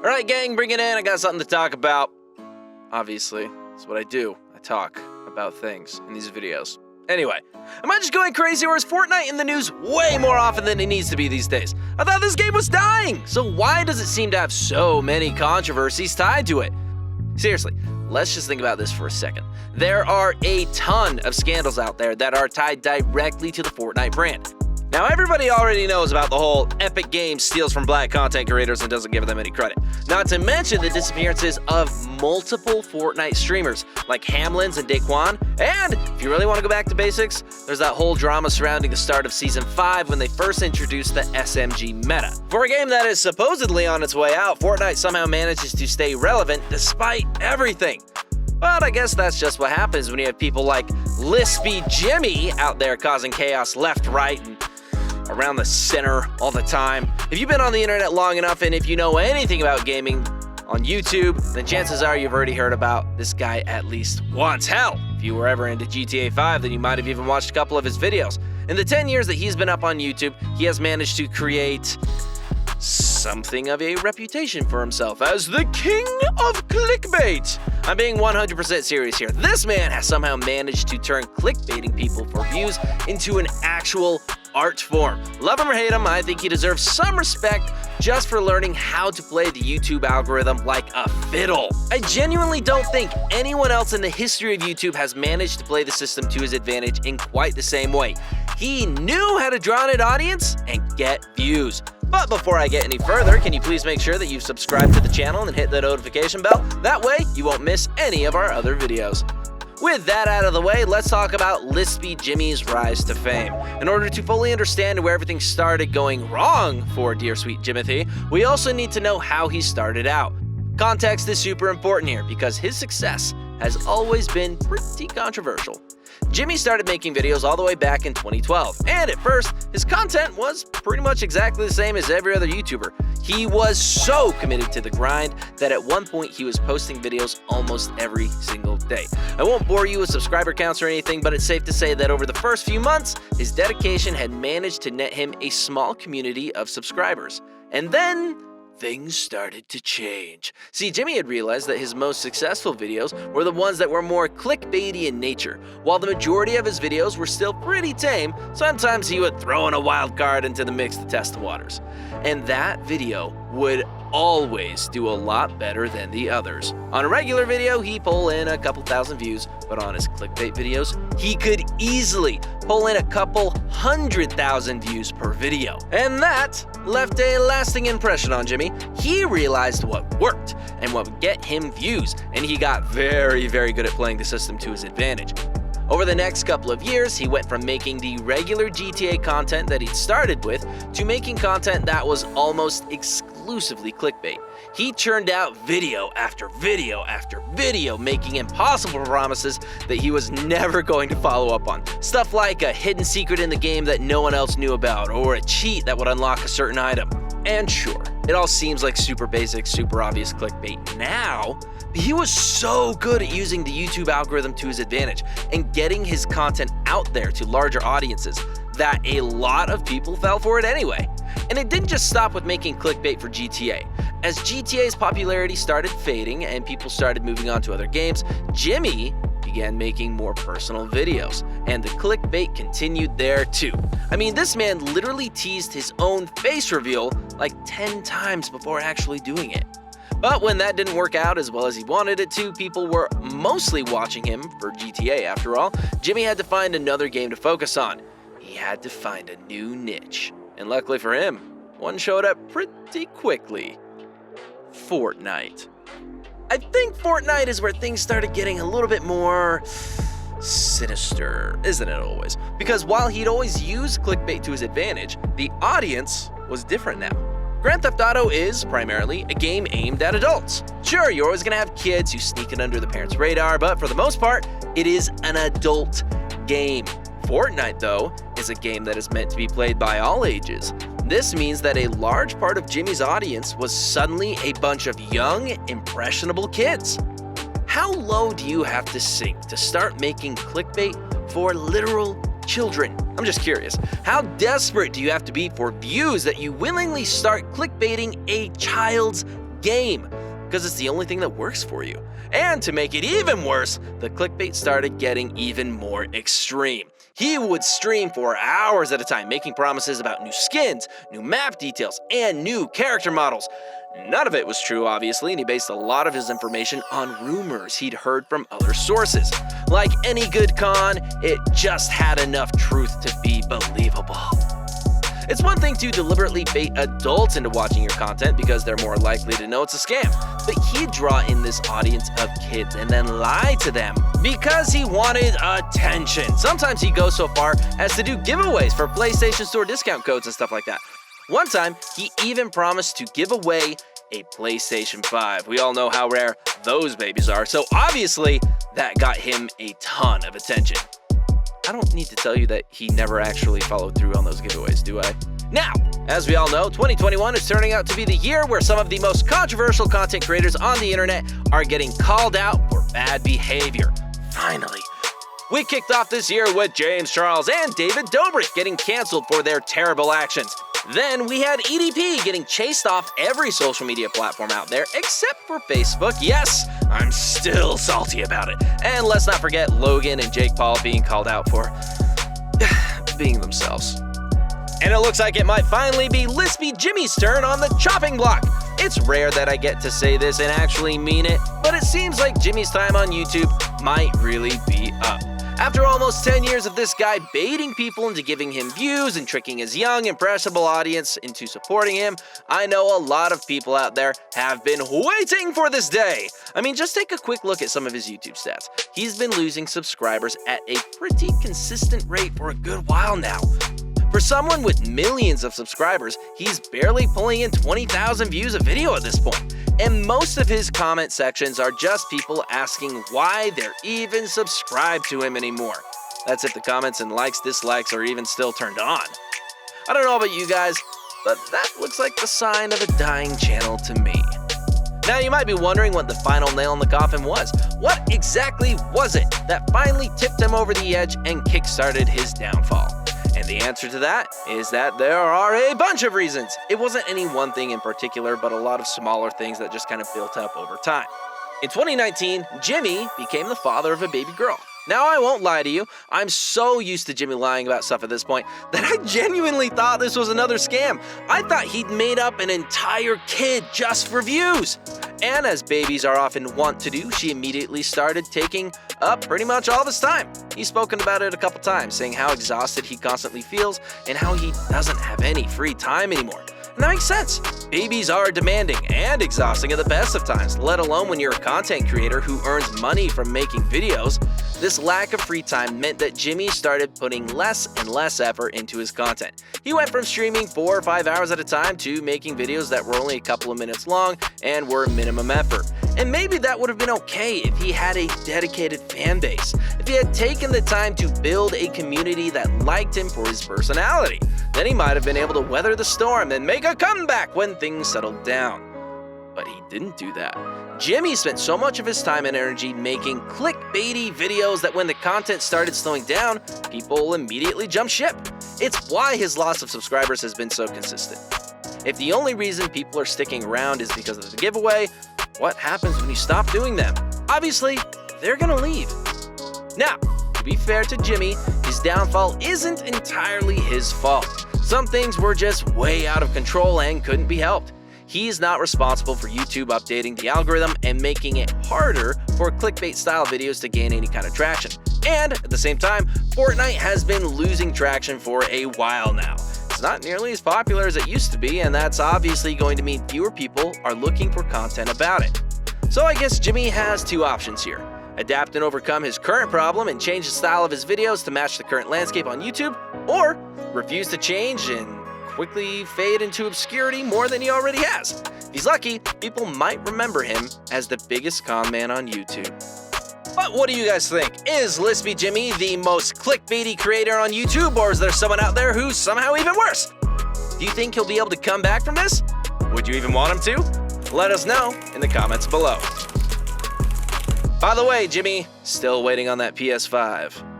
Alright gang, bring it in, I got something to talk about. Obviously, that's what I do. I talk about things in these videos. Anyway, am I just going crazy, or is Fortnite in the news way more often than it needs to be these days? I thought this game was dying! So why does it seem to have so many controversies tied to it? Seriously, let's just think about this for a second. There are a ton of scandals out there that are tied directly to the Fortnite brand. Now, everybody already knows about the whole Epic Games steals from black content creators and doesn't give them any credit. Not to mention the disappearances of multiple Fortnite streamers like Hamlins and Daquan. And if you really want to go back to basics, there's that whole drama surrounding the start of Season 5 when they first introduced the SMG meta. For a game that is supposedly on its way out, Fortnite somehow manages to stay relevant despite everything. But I guess that's just what happens when you have people like LispyJimmy out there causing chaos left, right, and around the center all the time. If you've been on the internet long enough, and if you know anything about gaming on YouTube, then chances are you've already heard about this guy at least once. Hell, if you were ever into GTA 5, then you might have even watched a couple of his videos. In the 10 years that he's been up on YouTube, he has managed to create something of a reputation for himself as the king of clickbait. I'm being 100% serious here. This man has somehow managed to turn clickbaiting people for views into an actual art form. Love him or hate him, I think he deserves some respect just for learning how to play the YouTube algorithm like a fiddle. I genuinely don't think anyone else in the history of YouTube has managed to play the system to his advantage in quite the same way. He knew how to draw in an audience and get views. But before I get any further, can you please make sure that you've subscribed to the channel and hit the notification bell? That way, you won't miss any of our other videos. With that out of the way, let's talk about LispyJimmy's rise to fame. In order to fully understand where everything started going wrong for dear sweet Jimothy, we also need to know how he started out. Context is super important here because his success has always been pretty controversial. Jimmy started making videos all the way back in 2012, and at first, his content was pretty much exactly the same as every other YouTuber. He was so committed to the grind that at one point he was posting videos almost every single day. I won't bore you with subscriber counts or anything, but it's safe to say that over the first few months, his dedication had managed to net him a small community of subscribers. And then things started to change. See, Jimmy had realized that his most successful videos were the ones that were more clickbaity in nature. While the majority of his videos were still pretty tame, sometimes he would throw in a wild card into the mix to test the waters. And that video would always do a lot better than the others. On a regular video, he'd pull in a couple thousand views, but on his clickbait videos, he could easily pull in a couple 100,000 views per video. And that left a lasting impression on Jimmy. He realized what worked and what would get him views, and he got very, very good at playing the system to his advantage. Over the next couple of years, he went from making the regular GTA content that he'd started with to making content that was almost exclusively clickbait. He churned out video after video after video, making impossible promises that he was never going to follow up on. Stuff like a hidden secret in the game that no one else knew about, or a cheat that would unlock a certain item. And sure, it all seems like super basic, super obvious clickbait now, but he was so good at using the YouTube algorithm to his advantage and getting his content out there to larger audiences that a lot of people fell for it anyway. And it didn't just stop with making clickbait for GTA. As GTA's popularity started fading and people started moving on to other games, Jimmy began making more personal videos, and the clickbait continued there too. I mean, this man literally teased his own face reveal like 10 times before actually doing it. But when that didn't work out as well as he wanted it to, people were mostly watching him for GTA after all. Jimmy had to find another game to focus on. He had to find a new niche. And luckily for him, one showed up pretty quickly. Fortnite. I think Fortnite is where things started getting a little bit more sinister, isn't it always? Because while he'd always used clickbait to his advantage, the audience was different now. Grand Theft Auto is primarily a game aimed at adults. Sure, you're always gonna have kids who sneak in under the parents' radar, but for the most part, it is an adult game. Fortnite, though, is a game that is meant to be played by all ages. This means that a large part of Jimmy's audience was suddenly a bunch of young, impressionable kids. How low do you have to sink to start making clickbait for literal children? I'm just curious. How desperate do you have to be for views that you willingly start clickbaiting a child's game, because it's the only thing that works for you. And to make it even worse, the clickbait started getting even more extreme. He would stream for hours at a time, making promises about new skins, new map details, and new character models. None of it was true, obviously, and he based a lot of his information on rumors he'd heard from other sources. Like any good con, it just had enough truth to be believable. It's one thing to deliberately bait adults into watching your content because they're more likely to know it's a scam, but he'd draw in this audience of kids and then lie to them because he wanted attention. Sometimes he'd go so far as to do giveaways for PlayStation Store discount codes and stuff like that. One time, he even promised to give away a PlayStation 5. We all know how rare those babies are, so obviously that got him a ton of attention. I don't need to tell you that he never actually followed through on those giveaways, do I? Now, as we all know, 2021 is turning out to be the year where some of the most controversial content creators on the internet are getting called out for bad behavior. Finally. We kicked off this year with James Charles and David Dobrik getting canceled for their terrible actions. Then we had EDP getting chased off every social media platform out there except for Facebook. Yes, I'm still salty about it. And let's not forget Logan and Jake Paul being called out for being themselves. And it looks like it might finally be LispyJimmy's turn on the chopping block. It's rare that I get to say this and actually mean it, but it seems like Jimmy's time on YouTube might really be up. After almost 10 years of this guy baiting people into giving him views and tricking his young, impressionable audience into supporting him, I know a lot of people out there have been waiting for this day. I mean, just take a quick look at some of his YouTube stats. He's been losing subscribers at a pretty consistent rate for a good while now. For someone with millions of subscribers, he's barely pulling in 20,000 views a video at this point. And most of his comment sections are just people asking why they're even subscribed to him anymore. That's if the comments and likes, dislikes are even still turned on. I don't know about you guys, but that looks like the sign of a dying channel to me. Now you might be wondering what the final nail in the coffin was. What exactly was it that finally tipped him over the edge and kickstarted his downfall? And the answer to that is that there are a bunch of reasons. It wasn't any one thing in particular, but a lot of smaller things that just kind of built up over time. In 2019, Jimmy became the father of a baby girl. Now, I won't lie to you, I'm so used to Jimmy lying about stuff at this point that I genuinely thought this was another scam. I thought he'd made up an entire kid just for views. And as babies are often wont to do, she immediately started taking up pretty much all of his time. He's spoken about it a couple times, saying how exhausted he constantly feels and how he doesn't have any free time anymore. And that makes sense. Babies are demanding and exhausting at the best of times, let alone when you're a content creator who earns money from making videos. This lack of free time meant that Jimmy started putting less and less effort into his content. He went from streaming 4 or 5 hours at a time to making videos that were only a couple of minutes long and were minimum effort. And maybe that would have been okay if he had a dedicated fan base, if he had taken the time to build a community that liked him for his personality. Then he might have been able to weather the storm and make a comeback when things settled down. But he didn't do that. Jimmy spent so much of his time and energy making clickbaity videos that when the content started slowing down, people immediately jumped ship. It's why his loss of subscribers has been so consistent. If the only reason people are sticking around is because of the giveaway, what happens when you stop doing them? Obviously, they're gonna leave. Now, to be fair to Jimmy, his downfall isn't entirely his fault. Some things were just way out of control and couldn't be helped. He's not responsible for YouTube updating the algorithm and making it harder for clickbait-style videos to gain any kind of traction. And at the same time, Fortnite has been losing traction for a while now. It's not nearly as popular as it used to be, and that's obviously going to mean fewer people are looking for content about it. So I guess Jimmy has two options here. Adapt and overcome his current problem and change the style of his videos to match the current landscape on YouTube, or refuse to change and quickly fade into obscurity more than he already has. If he's lucky, people might remember him as the biggest con man on YouTube. But what do you guys think? Is LispyJimmy the most clickbaity creator on YouTube, or is there someone out there who's somehow even worse? Do you think he'll be able to come back from this? Would you even want him to? Let us know in the comments below. By the way, Jimmy, still waiting on that PS5.